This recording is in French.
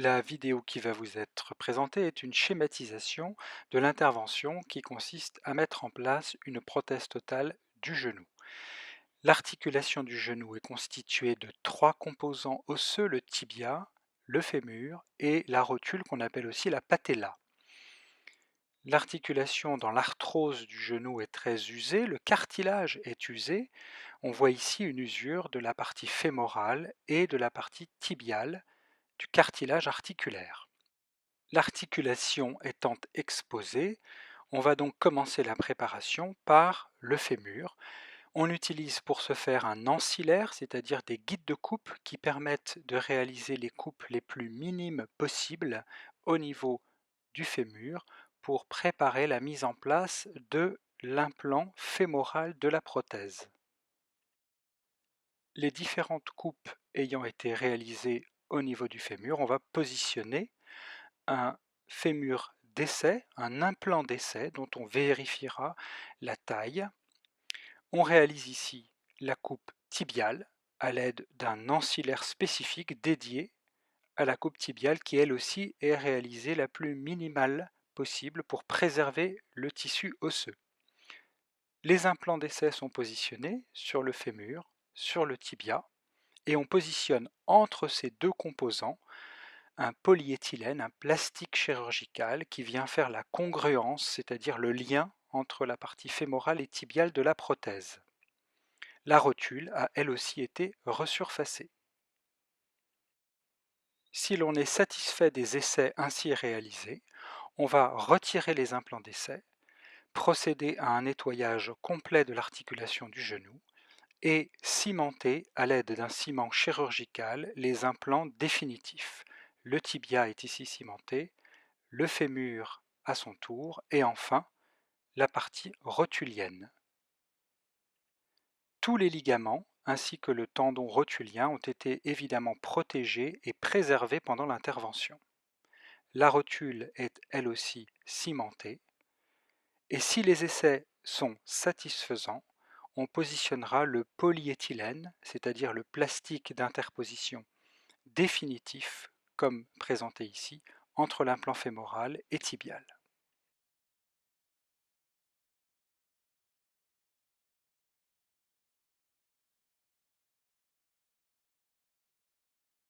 La vidéo qui va vous être présentée est une schématisation de l'intervention qui consiste à mettre en place une prothèse totale du genou. L'articulation du genou est constituée de trois composants osseux, le tibia, le fémur et la rotule qu'on appelle aussi la patella. L'articulation dans l'arthrose du genou est très usée, le cartilage est usé. On voit ici une usure de la partie fémorale et de la partie tibiale du cartilage articulaire. L'articulation étant exposée, on va donc commencer la préparation par le fémur. On utilise pour ce faire un ancillaire, c'est-à-dire des guides de coupe qui permettent de réaliser les coupes les plus minimes possibles au niveau du fémur pour préparer la mise en place de l'implant fémoral de la prothèse. Les différentes coupes ayant été réalisées au niveau du fémur, on va positionner un fémur d'essai, un implant d'essai dont on vérifiera la taille. On réalise ici la coupe tibiale à l'aide d'un ancillaire spécifique dédié à la coupe tibiale qui elle aussi est réalisée la plus minimale possible pour préserver le tissu osseux. Les implants d'essai sont positionnés sur le fémur, sur le tibia, et on positionne entre ces deux composants un polyéthylène, un plastique chirurgical qui vient faire la congruence, c'est-à-dire le lien entre la partie fémorale et tibiale de la prothèse. La rotule a elle aussi été resurfacée. Si l'on est satisfait des essais ainsi réalisés, on va retirer les implants d'essai, procéder à un nettoyage complet de l'articulation du genou et cimenter à l'aide d'un ciment chirurgical les implants définitifs. Le tibia est ici cimenté, le fémur à son tour et enfin la partie rotulienne. Tous les ligaments ainsi que le tendon rotulien ont été évidemment protégés et préservés pendant l'intervention. La rotule est elle aussi cimentée et si les essais sont satisfaisants, on positionnera le polyéthylène, c'est-à-dire le plastique d'interposition définitif, comme présenté ici, entre l'implant fémoral et tibial.